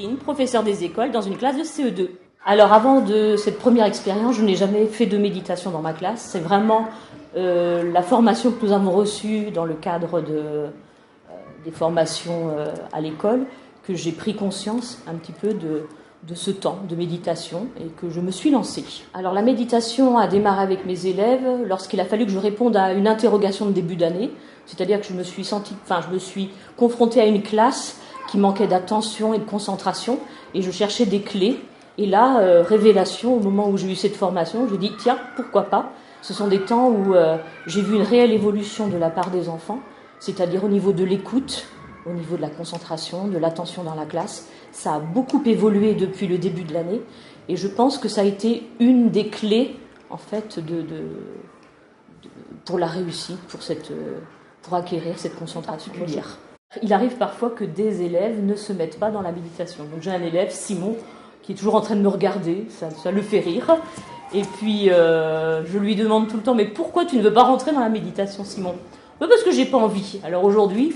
Christine, professeure des écoles dans une classe de CE2. Alors avant de cette première expérience, je n'ai jamais fait de méditation dans ma classe. C'est vraiment la formation que nous avons reçue dans le cadre des formations à l'école que j'ai pris conscience un petit peu de ce temps de méditation et que je me suis lancée. Alors la méditation a démarré avec mes élèves lorsqu'il a fallu que je réponde à une interrogation de début d'année, c'est-à-dire que je me suis confrontée à une classe qui manquait d'attention et de concentration et je cherchais des clés. Et là, révélation, au moment où j'ai eu cette formation, je dis tiens, pourquoi pas. Ce sont des temps où j'ai vu une réelle évolution de la part des enfants, c'est-à-dire au niveau de l'écoute, au niveau de la concentration, de l'attention dans la classe. Ça a beaucoup évolué depuis le début de l'année et je pense que ça a été une des clés en fait pour la réussite, pour acquérir cette concentration. Il arrive parfois que des élèves ne se mettent pas dans la méditation. Donc j'ai un élève, Simon, qui est toujours en train de me regarder, ça le fait rire. Et puis je lui demande tout le temps, mais pourquoi tu ne veux pas rentrer dans la méditation, Simon ? Parce que j'ai pas envie. Alors aujourd'hui,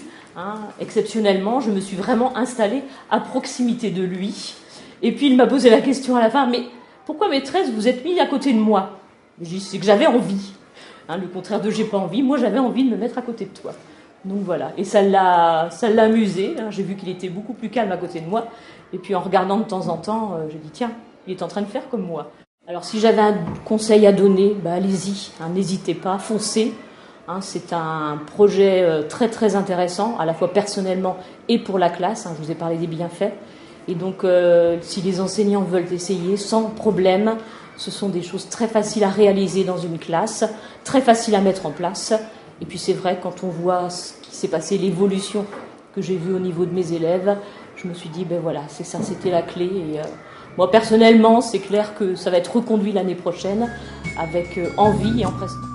exceptionnellement, je me suis vraiment installée à proximité de lui. Et puis il m'a posé la question à la fin, mais pourquoi maîtresse, vous êtes mis à côté de moi ? Je dis, c'est que j'avais envie. Le contraire de j'ai pas envie, moi j'avais envie de me mettre à côté de toi. Donc voilà, et ça l'a amusé, j'ai vu qu'il était beaucoup plus calme à côté de moi, et puis en regardant de temps en temps, j'ai dit tiens, il est en train de faire comme moi. Alors si j'avais un conseil à donner, allez-y, n'hésitez pas, foncez. C'est un projet très très intéressant, à la fois personnellement et pour la classe, je vous ai parlé des bienfaits. Et donc si les enseignants veulent essayer, sans problème, ce sont des choses très faciles à réaliser dans une classe, très faciles à mettre en place. Et puis c'est vrai, quand on voit ce qui s'est passé, l'évolution que j'ai vue au niveau de mes élèves, je me suis dit, voilà, c'est ça, c'était la clé. Et moi, personnellement, c'est clair que ça va être reconduit l'année prochaine avec envie et empressement.